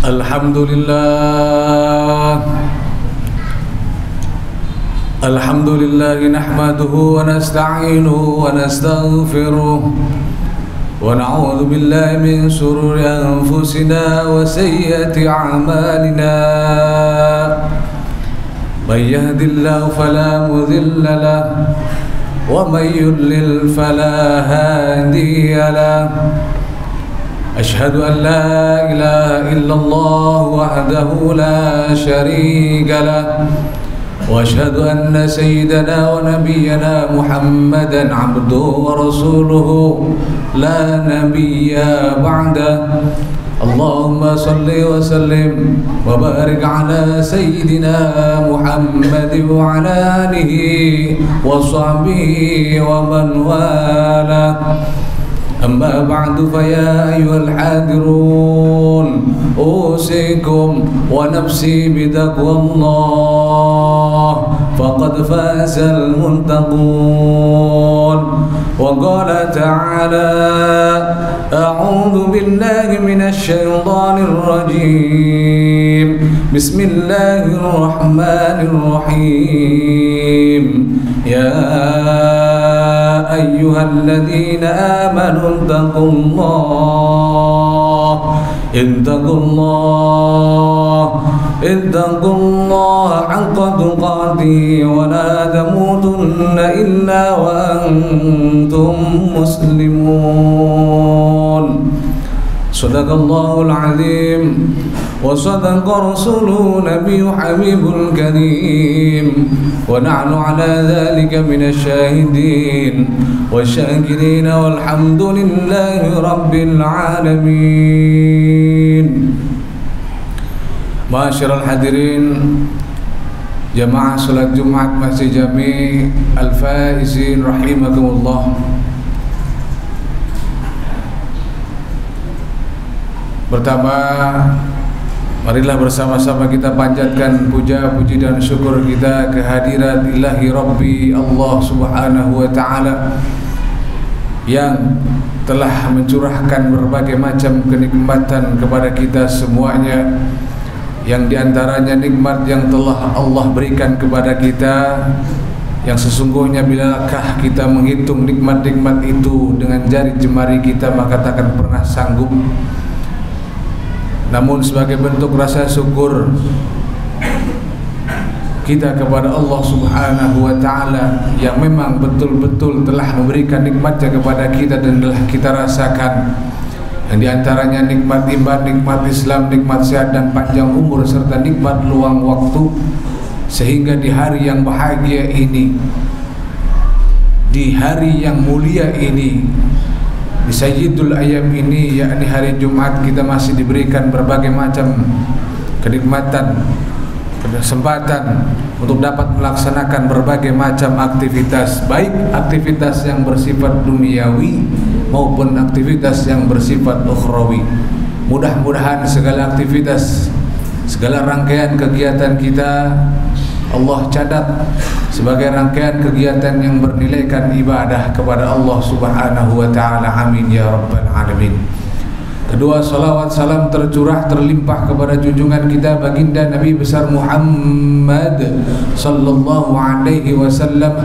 الحمد لله نحمده ونستعينه ونستغفره ونعوذ بالله من شرور أنفسنا وسيئات أعمالنا من يهد الله فلا مضل له ومن يضلل فلا هادي له أشهد أن لا إله إلا الله وحده لا شريك له وأشهد أن سيدنا ونبينا محمدا عبده ورسوله لا نبي بعده اللهم صل وسلم وبارك على سيدنا محمد وعلى آله وصحبه ومن والاه أما بعد فيا أيها الحاضرون أوصيكم ونفسي بتقوى الله فقد فاز المتقون وقال تعالى أعوذ بالله من الشيطان الرجيم بسم الله الرحمن الرحيم يا أيها الذين آمنوا اتقوا الله حق تقاته ولا تموتن إلا وأنتم مسلمون صدق الله العظيم وصدق رسوله نبي حبيب الكريم ونحن على ذلك من الشاهدين والشاكرين والحمد لله رب العالمين. Ma'asyiral hadirin jamaah salat Jumat Masjid Jami Al-Faizin rahimakumullah. Pertama, marilah bersama-sama kita panjatkan puja, puji dan syukur kita kehadirat Ilahi Rabbi Allah Subhanahu wa Ta'ala yang telah mencurahkan berbagai macam kenikmatan kepada kita semuanya, yang diantaranya nikmat yang telah Allah berikan kepada kita, yang sesungguhnya bilakah kita menghitung nikmat-nikmat itu dengan jari jemari kita maka takkan pernah sanggup. Namun sebagai bentuk rasa syukur kita kepada Allah Subhanahu wa Ta'ala yang memang betul-betul telah memberikan nikmatnya kepada kita dan telah kita rasakan, yang diantaranya nikmat iman, nikmat Islam, nikmat sehat dan panjang umur serta nikmat luang waktu, sehingga di hari yang bahagia ini, di hari yang mulia ini, di Sayyidul Ayyam ini, yakni hari Jumat, kita masih diberikan berbagai macam kenikmatan, kesempatan untuk dapat melaksanakan berbagai macam aktivitas, baik aktivitas yang bersifat duniawi maupun aktivitas yang bersifat ukhrawi. Mudah-mudahan segala aktivitas, segala rangkaian kegiatan kita Allah catat sebagai rangkaian kegiatan yang bernilaikan ibadah kepada Allah Subhanahu wa Ta'ala. Amin ya rabbal alamin. Kedua, salawat salam tercurah terlimpah kepada junjungan kita baginda Nabi besar Muhammad sallallahu alaihi wasallam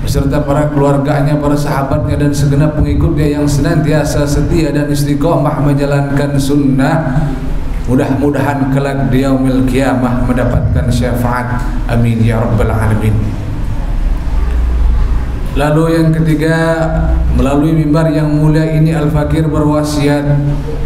beserta para keluarganya, para sahabatnya dan segenap pengikutnya yang senantiasa setia dan istiqomah menjalankan sunnah. Mudah-mudahan kelak di yaumil qiyamah mendapatkan syafaat. Amin ya rabbal alamin. Lalu yang ketiga, melalui mimbar yang mulia ini Al-Fakir berwasiat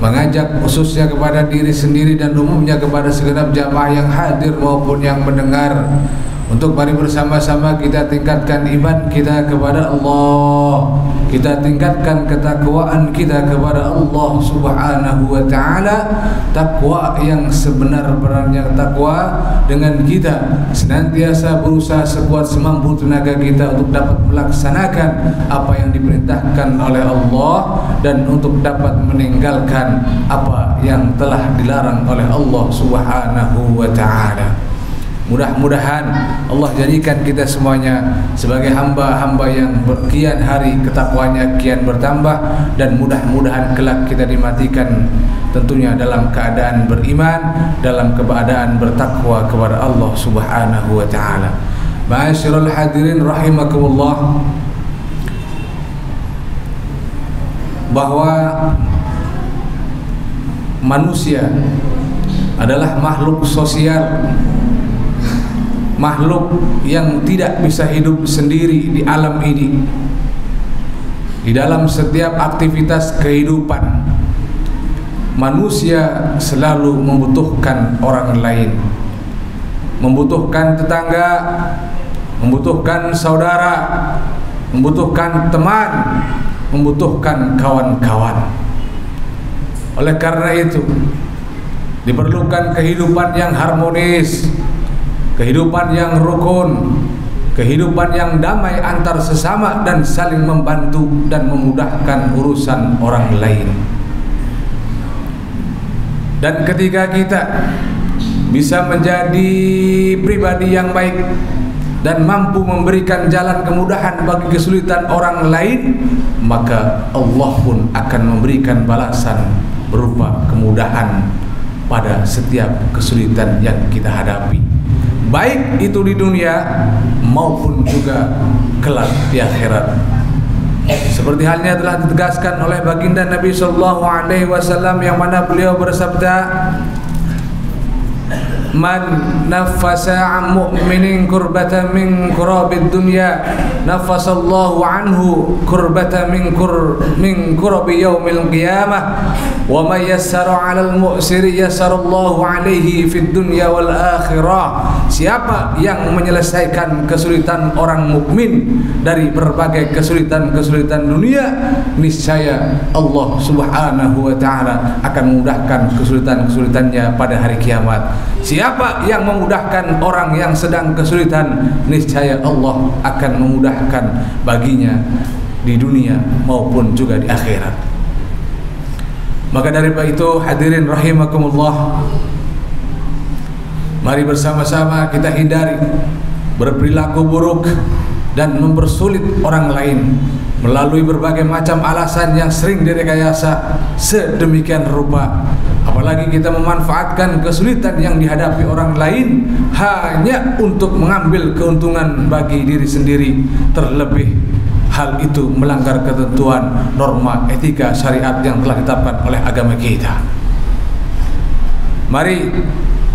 mengajak khususnya kepada diri sendiri dan umumnya kepada segenap jamaah yang hadir maupun yang mendengar, untuk mari bersama-sama kita tingkatkan iman kita kepada Allah, kita tingkatkan ketakwaan kita kepada Allah Subhanahu wa Ta'ala, takwa yang sebenar-benarnya takwa, dengan kita senantiasa berusaha sekuat semampu tenaga kita untuk dapat melaksanakan apa yang diperintahkan oleh Allah dan untuk dapat meninggalkan apa yang telah dilarang oleh Allah Subhanahu wa Ta'ala. Mudah-mudahan Allah jadikan kita semuanya sebagai hamba-hamba yang kian hari ketakwanya kian bertambah, dan mudah-mudahan kelak kita dimatikan tentunya dalam keadaan beriman, dalam keadaan bertakwa kepada Allah Subhanahu wa taala. Ma'asyiral hadirin rahimakumullah, bahwa manusia adalah makhluk sosial, makhluk yang tidak bisa hidup sendiri di alam ini. Di dalam setiap aktivitas kehidupan, manusia selalu membutuhkan orang lain, membutuhkan tetangga, membutuhkan saudara, membutuhkan teman, membutuhkan kawan-kawan. Oleh karena itu, diperlukan kehidupan yang harmonis, kehidupan yang rukun, kehidupan yang damai antar sesama dan saling membantu dan memudahkan urusan orang lain. Dan ketika kita bisa menjadi pribadi yang baik dan mampu memberikan jalan kemudahan bagi kesulitan orang lain, maka Allah pun akan memberikan balasan berupa kemudahan pada setiap kesulitan yang kita hadapi, baik itu di dunia maupun juga kelak di akhirat. Seperti halnya telah ditegaskan oleh baginda Nabi sallallahu alaihi wasallam, yang mana beliau bersabda, man nafasa an mu'minin kurbatan min kurabid dunya nafasallahu anhu kurbatan min kurabi yaumil qiyamah wa man yassara 'alal mu'siri yassarallahu 'alaihi fid dunya wal akhirah. Siapa yang menyelesaikan kesulitan orang mukmin dari berbagai kesulitan-kesulitan dunia, niscaya Allah Subhanahu wa taala akan memudahkan kesulitan-kesulitannya pada hari kiamat. Siapa yang memudahkan orang yang sedang kesulitan, niscaya Allah akan memudahkan baginya di dunia maupun juga di akhirat. Maka dari itu, hadirin rahimakumullah, mari bersama-sama kita hindari berperilaku buruk dan mempersulit orang lain melalui berbagai macam alasan yang sering direkayasa sedemikian rupa. Apalagi kita memanfaatkan kesulitan yang dihadapi orang lain hanya untuk mengambil keuntungan bagi diri sendiri, terlebih hal itu melanggar ketentuan, norma, etika, syariat yang telah ditetapkan oleh agama kita. Mari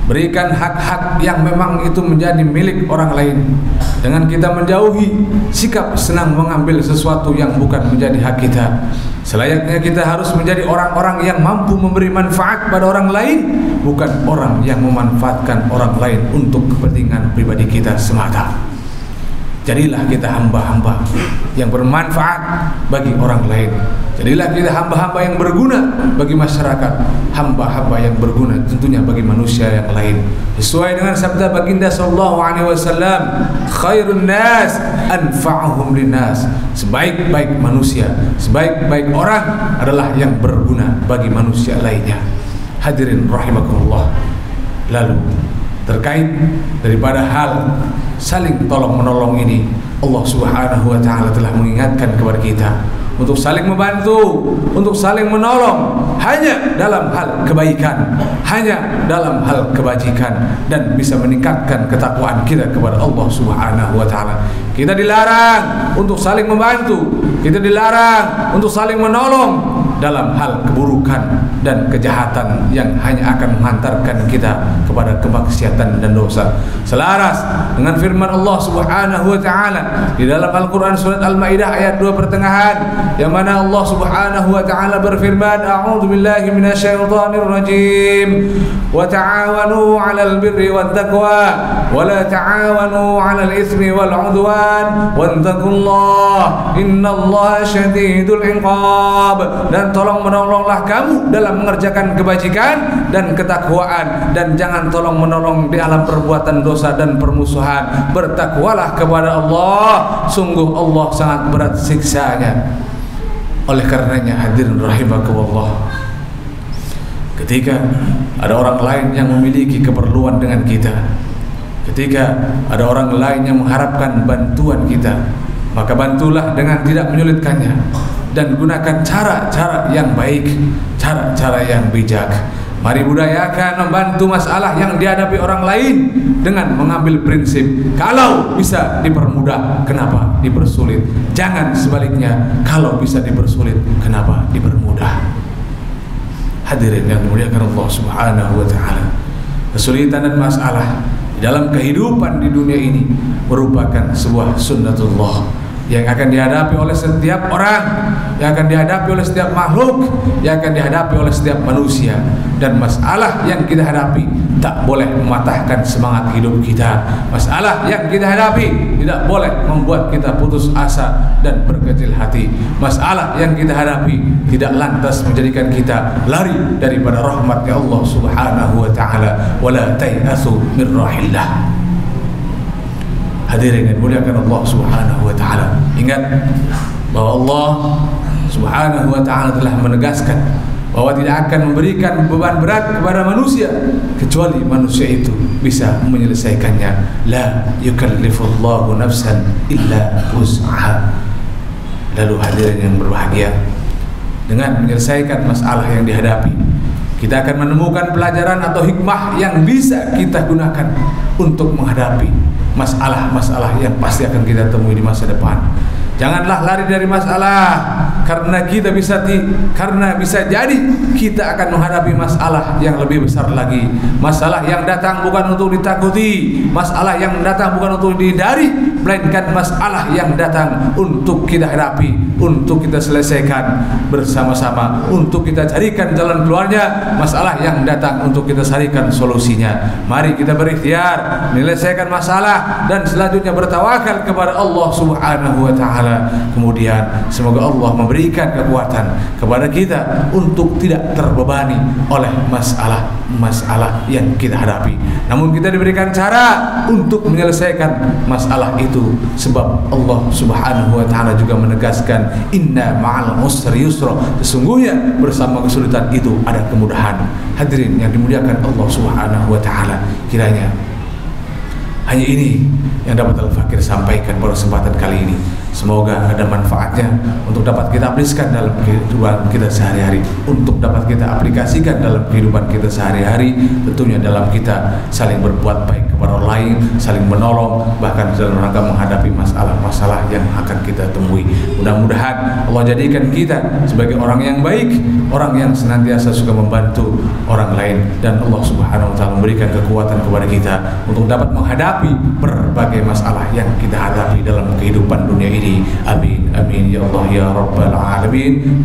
berikan hak-hak yang memang itu menjadi milik orang lain, dengan kita menjauhi sikap senang mengambil sesuatu yang bukan menjadi hak kita. Selayaknya kita harus menjadi orang-orang yang mampu memberi manfaat pada orang lain, bukan orang yang memanfaatkan orang lain untuk kepentingan pribadi kita semata. Jadilah kita hamba-hamba yang bermanfaat bagi orang lain. Jadilah kita hamba-hamba yang berguna bagi masyarakat, hamba-hamba yang berguna tentunya bagi manusia yang lain. Sesuai dengan sabda baginda sallallahu alaihi wasallam, khairun nas anfa'uhum linnas. Sebaik-baik manusia, sebaik-baik orang adalah yang berguna bagi manusia lainnya. Hadirin rahimakumullah. Lalu terkait daripada hal saling tolong menolong ini, Allah Subhanahu wa taala telah mengingatkan kepada kita untuk saling membantu, untuk saling menolong hanya dalam hal kebaikan, hanya dalam hal kebajikan, dan bisa meningkatkan ketakwaan kita kepada Allah Subhanahu wa taala. Kita dilarang untuk saling membantu, kita dilarang untuk saling menolong dalam hal keburukan dan kejahatan yang hanya akan menghantarkan kita kepada kemaksiatan dan dosa. Selaras dengan firman Allah Subhanahu wa taala di dalam Al-Qur'an surat Al-Maidah ayat 2 pertengahan, yang mana Allah Subhanahu wa taala berfirman, a'udzu billahi minasyaitonir rajim, wa ta'awanu 'alal birri wat taqwa wa la ta'awanu 'alal itsmi wal 'udwan wattaqullaha innallaha syadidul 'iqab. Dan tolong menolonglah kamu dalam mengerjakan kebajikan dan ketakwaan, dan jangan tolong menolong di alam perbuatan dosa dan permusuhan. Bertakwalah kepada Allah, sungguh Allah sangat berat siksanya. Oleh karenanya, hadirin rahimakumullah, ketika ada orang lain yang memiliki keperluan dengan kita, Ketika ada orang lain yang mengharapkan bantuan kita, maka bantulah dengan tidak menyulitkannya, dan gunakan cara-cara yang baik, cara-cara yang bijak. Mari budayakan membantu masalah yang dihadapi orang lain dengan mengambil prinsip kalau bisa dipermudah, kenapa dipersulit? Jangan sebaliknya, kalau bisa dipersulit, kenapa dipermudah? Hadirin yang dimuliakan Allah Subhanahu wa taala, kesulitan dan masalah di dalam kehidupan di dunia ini merupakan sebuah sunnatullah yang akan dihadapi oleh setiap orang, yang akan dihadapi oleh setiap makhluk, yang akan dihadapi oleh setiap manusia. Dan masalah yang kita hadapi tak boleh mematahkan semangat hidup kita. Masalah yang kita hadapi tidak boleh membuat kita putus asa dan berkecil hati. Masalah yang kita hadapi tidak lantas menjadikan kita lari daripada rahmatnya Allah Subhanahu wa taala. Wala tayasu min rahillah. Hadirin yang dimuliakan Allah Subhanahu wa taala, ingat bahwa Allah Subhanahu wa taala telah menegaskan bahwa tidak akan memberikan beban berat kepada manusia kecuali manusia itu bisa menyelesaikannya. La yukallifullahu nafsan illa wus'aha. Lalu hadirin yang berbahagia, dengan menyelesaikan masalah yang dihadapi, kita akan menemukan pelajaran atau hikmah yang bisa kita gunakan untuk menghadapi masalah-masalah yang pasti akan kita temui di masa depan. Janganlah lari dari masalah, karena bisa jadi kita akan menghadapi masalah yang lebih besar lagi. Masalah yang datang bukan untuk ditakuti, masalah yang datang bukan untuk dihindari, melainkan masalah yang datang untuk kita hadapi, untuk kita selesaikan bersama-sama, untuk kita carikan jalan keluarnya. Masalah yang datang untuk kita carikan solusinya. Mari kita berikhtiar menyelesaikan masalah dan selanjutnya bertawakal kepada Allah Subhanahu wa taala. Kemudian semoga Allah memberikan kekuatan kepada kita untuk tidak terbebani oleh masalah yang kita hadapi. Namun kita diberikan cara untuk menyelesaikan masalah itu, sebab Allah Subhanahu wa taala juga menegaskan inna ma'al usri yusra, sesungguhnya bersama kesulitan itu ada kemudahan. Hadirin yang dimuliakan Allah Subhanahu wa taala, kiranya hanya ini yang dapat Al-Fakir sampaikan pada kesempatan kali ini. Semoga ada manfaatnya untuk dapat kita aplikasikan dalam kehidupan kita sehari-hari, untuk dapat kita aplikasikan dalam kehidupan kita sehari-hari, tentunya dalam kita saling berbuat baik kepada orang lain, saling menolong, bahkan dalam rangka menghadapi masalah-masalah yang akan kita temui. Mudah-mudahan Allah jadikan kita sebagai orang yang baik, orang yang senantiasa suka membantu orang lain, dan Allah Subhanahu wa taala memberikan kekuatan kepada kita untuk dapat menghadapi berbagai masalah yang kita hadapi dalam kehidupan dunia ini. Amin amin ya Allah ya rabbal alamin.